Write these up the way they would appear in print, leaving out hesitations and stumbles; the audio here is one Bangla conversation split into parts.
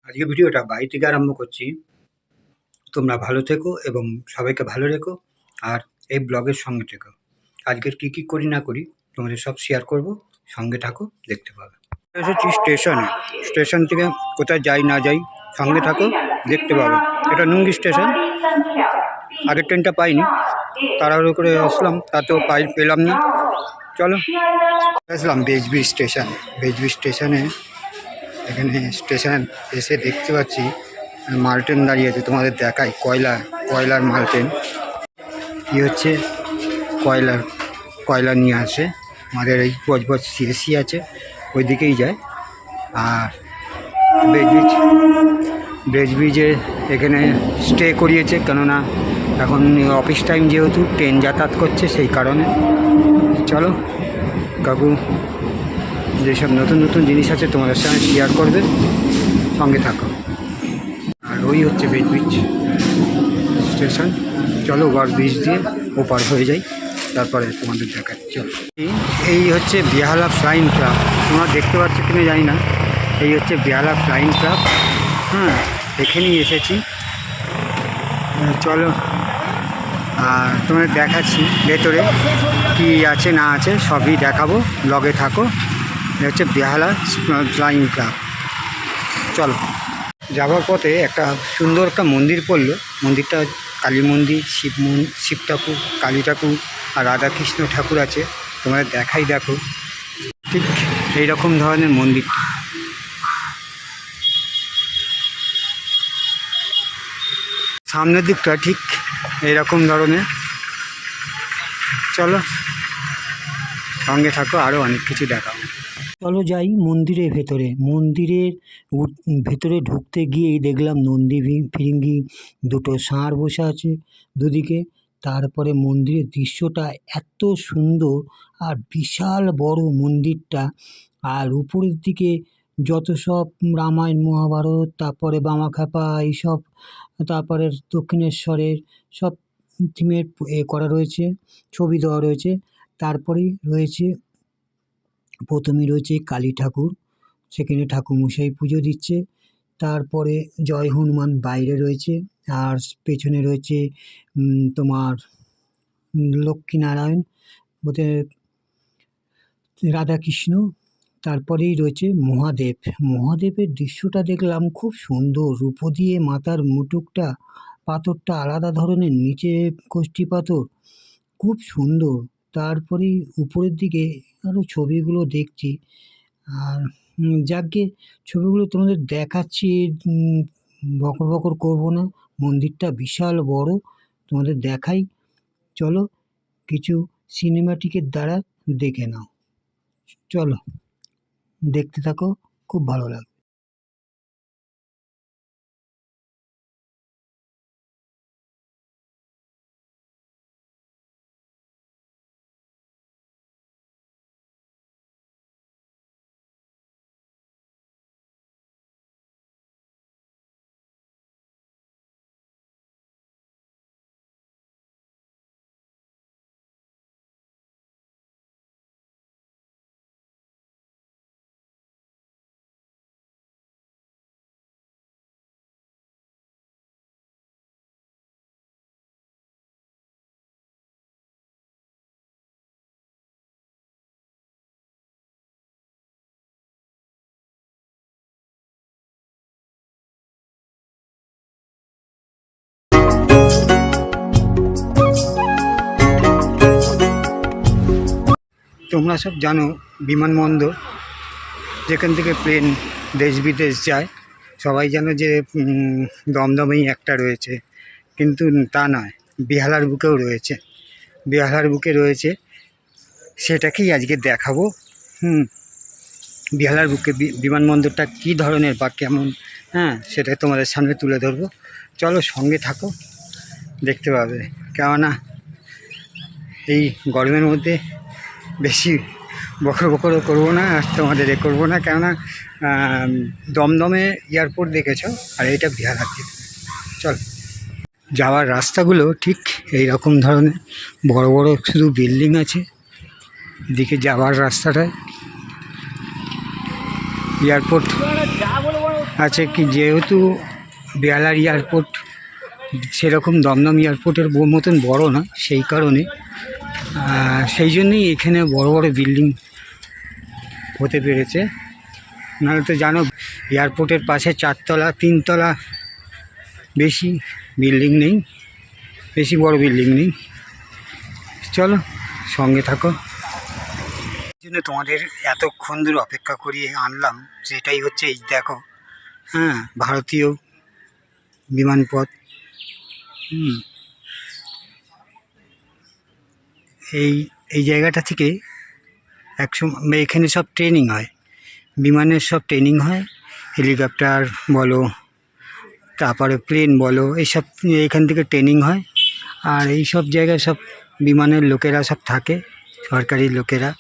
আজকে ভিডিওটা বাড়ি থেকে আরম্ভ করছি। তোমরা ভালো থেকো এবং সবাইকে ভালো রেখো, আর এই ব্লগের সঙ্গে থেকো। আজকের কী কী করি না করি তোমাদের সব শেয়ার করব, সঙ্গে থাকো, দেখতে পাবে। এসেছি স্টেশনে, স্টেশন থেকে কোথায় যাই না যাই সঙ্গে থাকো, দেখতে পাবে। এটা নুঙ্গি স্টেশন। আগের ট্রেনটা পাইনি, তাড়াহুড়ো করে আসলাম, তাতেও পেলাম না। চলো আসলাম বেজবি স্টেশন। বেজবি স্টেশনে এখানে স্টেশন এসে দেখতে পাচ্ছি মালট্রেন দাঁড়িয়ে আছে। তোমাদের দেখাই, কয়লার মালট্রেন। কী হচ্ছে, কয়লা নিয়ে আসে। আমাদের এই বজবজ সিএসসি আছে, ওই দিকেই যায়। আর ব্রিজে এখানে স্টে করিয়েছে, কেননা এখন অফিস টাইম, যেহেতু ট্রেন যাতায়াত করছে, সেই কারণে। চলো কাকু যেসব নতুন নতুন জিনিস আছে তোমাদের সঙ্গে শেয়ার করবে, সঙ্গে থাকো। আর ওই হচ্ছে ব্রিজ স্টেশন। চলো ওভার ব্রিজ দিয়ে ওপার হয়ে যাই, তারপরে তোমাদের দেখাচ্ছি। চলো, এই হচ্ছে বেহালা ফ্লাইং ক্লাব। তোমরা দেখতে পাচ্ছ কিনা জানি না, এই হচ্ছে বেহালা ফ্লাইং ক্লাব। হ্যাঁ, এখানেই এসেছি। চলো আর তোমাদের দেখাচ্ছি ভেতরে কি আছে না আছে, সবই দেখাবো, ব্লগে থাকো। এটা হচ্ছে বেহালা ফ্লাইং ক্লাব। চলো, যাওয়ার পথে একটা সুন্দর একটা মন্দির পড়লো। মন্দিরটা কালী মন্দির, শিব ঠাকুর, কালী ঠাকুর আর রাধাকৃষ্ণ ঠাকুর আছে। তোমাদের দেখাই, দেখো ঠিক এইরকম ধরনের মন্দির। সামনের দিকটা ঠিক এইরকম ধরনের। চলো সঙ্গে থাকো, আরও অনেক কিছু দেখাবো। চলো যাই মন্দিরের ভেতরে। মন্দিরের ভেতরে ঢুকতে গিয়েই দেখলাম নন্দী ফিরিঙ্গি দুটো ষাঁড় বসে আছে দুদিকে। তারপরে মন্দিরের দৃশ্যটা এত সুন্দর, আর বিশাল বড় মন্দিরটা। আর উপরের দিকে যত সব রামায়ণ মহাভারত, তারপরে বামাখ্যাপা, এইসব, তারপরে দক্ষিণেশ্বরের সব থিমের করা রয়েছে, ছবি দেওয়া রয়েছে। তারপরেই রয়েছে, প্রথমেই রয়েছে কালী ঠাকুর, সেখানে ঠাকুরমশাই পুজো দিচ্ছে। তারপরে জয় হনুমান বাইরে রয়েছে, আর পেছনে রয়েছে তোমার লক্ষ্মীনারায়ণ, ওদের রাধাকৃষ্ণ। তারপরেই রয়েছে মহাদেবের দৃশ্যটা দেখলাম খুব সুন্দর। রূপ দিয়ে মাথার মুটুকটা, পাথরটা আলাদা ধরনের, নিচে কষ্টি পাথর, খুব সুন্দর। তারপরেই উপরের দিকে আরও ছবিগুলো দেখছি। আর যাকগে, ছবিগুলো তোমাদের দেখাচ্ছি, বকর বকর করবো না। মন্দিরটা বিশাল বড়, তোমাদের দেখাই। চলো কিছু সিনেমাটিকের দ্বারা দেখে নাও। চলো দেখতে থাকো, খুব ভালো লাগবে। তোমরা সব জানো বিমানবন্দর, যেখান থেকে প্লেন দেশ বিদেশ যায়, সবাই জানো যে দমদমেই একটা রয়েছে, কিন্তু তা নয়, বেহালার বুকেও রয়েছে। বেহালার বুকে রয়েছে, সেটাকেই আজকে দেখাবো। বেহালার বুকে বিমানবন্দরটা কী ধরনের বা কেমন, হ্যাঁ, সেটা তোমাদের সামনে তুলে ধরবো। চলো সঙ্গে থাকো, দেখতে পাবে। কেননা এই গরমের মধ্যে বেশি বকর করবো না, আর তোমাদের করবো না, কেননা দমদমে এয়ারপোর্ট দেখেছো, আর এটা বেহালার দিকে। চল, যাওয়ার রাস্তাগুলো ঠিক এই রকম ধরনের, বড় বড় শুধু বিল্ডিং আছে এদিকে যাওয়ার রাস্তাটায়। এয়ারপোর্ট আছে কি, যেহেতু বেহালার এয়ারপোর্ট সেরকম দমদম এয়ারপোর্টের মতন বড় না, সেই কারণে সেই জন্যই এখানে বড় বড় বিল্ডিং হতে পেরেছে। নাহলে তো জানো এয়ারপোর্টের পাশে 4 তলা 3 তলা বেশি বিল্ডিং নেই, বেশি বড় বিল্ডিং নেই। চলো সঙ্গে থাকো। এই জন্য তোমাদের এতক্ষণ ধরে অপেক্ষা করিয়ে আনলাম, সেটাই হচ্ছে এই দেখো, হ্যাঁ, ভারতীয় বিমানপথ। এই এই জায়গাটা থেকে একসময় এখানে সব ট্রেনিং হয়, বিমানের সব ট্রেনিং হয়, হেলিকপ্টার বলো, তারপরে প্লেন বলো, এইসব এখান থেকে ট্রেনিং হয়। আর এই সব জায়গায় সব বিমানের লোকেরা সব থাকে, সরকারি লোকেরা।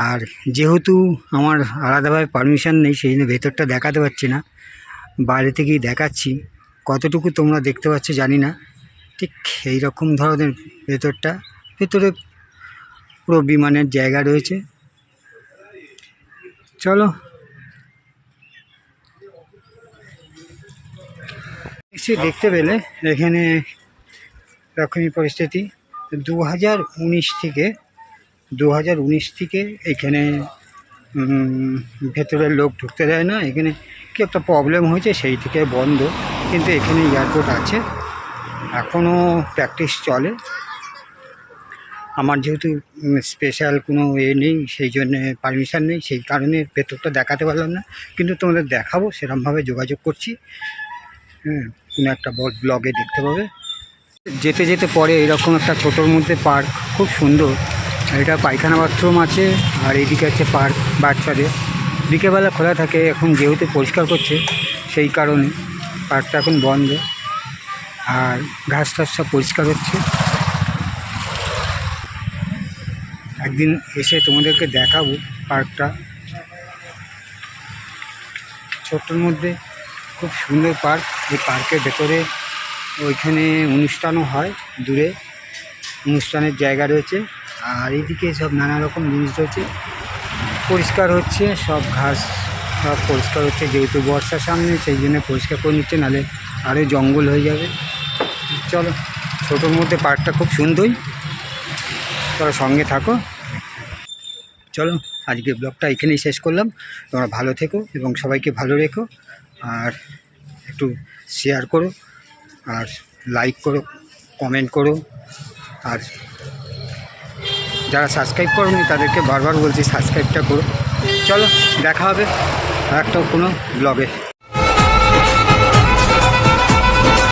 আর যেহেতু আমার আলাদাভাবে পারমিশন নেই, সেই জন্য ভেতরটা দেখাতে পারছি না, বাইরে থেকেই দেখাচ্ছি। কতটুকু তোমরা দেখতে পাচ্ছ জানি না। ঠিক এই রকম ধরনের ভেতরটা, ভেতরে পুরো বিমানের জায়গা রয়েছে। চলো নিশ্চয়ই দেখতে পেলে এখানে এরকমই পরিস্থিতি। 2019 থেকে এখানে ভেতরের লোক ঢুকতে দেয় না। এখানে কি একটা প্রবলেম হয়েছে, সেই থেকে বন্ধ। কিন্তু এখানে এয়ারপোর্ট আছে, এখনও প্র্যাকটিস চলে। আমার যেহেতু স্পেশাল কোনো নেই, সেই জন্যে পারমিশন নেই, সেই কারণে ভেতরটা দেখাতে পারলাম না। কিন্তু তোমাদের দেখাবো, সেরকমভাবে যোগাযোগ করছি। কোনো একটা ব্লগে দেখতে পাবে। যেতে যেতে পরে এরকম একটা ছোটোর মধ্যে পার্ক, খুব সুন্দর। এটা পায়খানা বাথরুম আছে, আর এইদিকে আছে পার্ক বাচ্চাদের। বিকেলবেলা খোলা থাকে, এখন যেহেতু পরিষ্কার করছে সেই কারণে পার্কটা এখন বন্ধ। আর ঘাস টাস সব পরিষ্কার হচ্ছে। একদিন এসে তোমাদেরকে দেখাবো পার্কটা। ছোট্টর মধ্যে খুব সুন্দর পার্ক। এই পার্কের ভেতরে ওইখানে অনুষ্ঠানও হয়, দূরে অনুষ্ঠানের জায়গা রয়েছে। আর এইদিকে সব নানা রকম জিনিস রয়েছে, পরিষ্কার হচ্ছে, সব ঘাস সব পরিষ্কার হচ্ছে। যেহেতু বর্ষার সামনে, সেই জন্য পরিষ্কার করে নিচ্ছে, নাহলে আরও জঙ্গল হয়ে যাবে। চলো, ছোটোর মধ্যে পার্কটা খুব সুন্দর। চলো সঙ্গে থাকো। চলো আজকে ব্লগটা এখানেই শেষ করলাম। তোমরা ভালো থেকো এবং সবাইকে ভালো রেখো, আর একটু শেয়ার করো, আর লাইক করো, কমেন্ট করো। আর যারা সাবস্ক্রাইব করোনি তাদেরকে বারবার বলছি সাবস্ক্রাইবটা করো। চলো দেখা হবে আর একটা কোনো ব্লগে।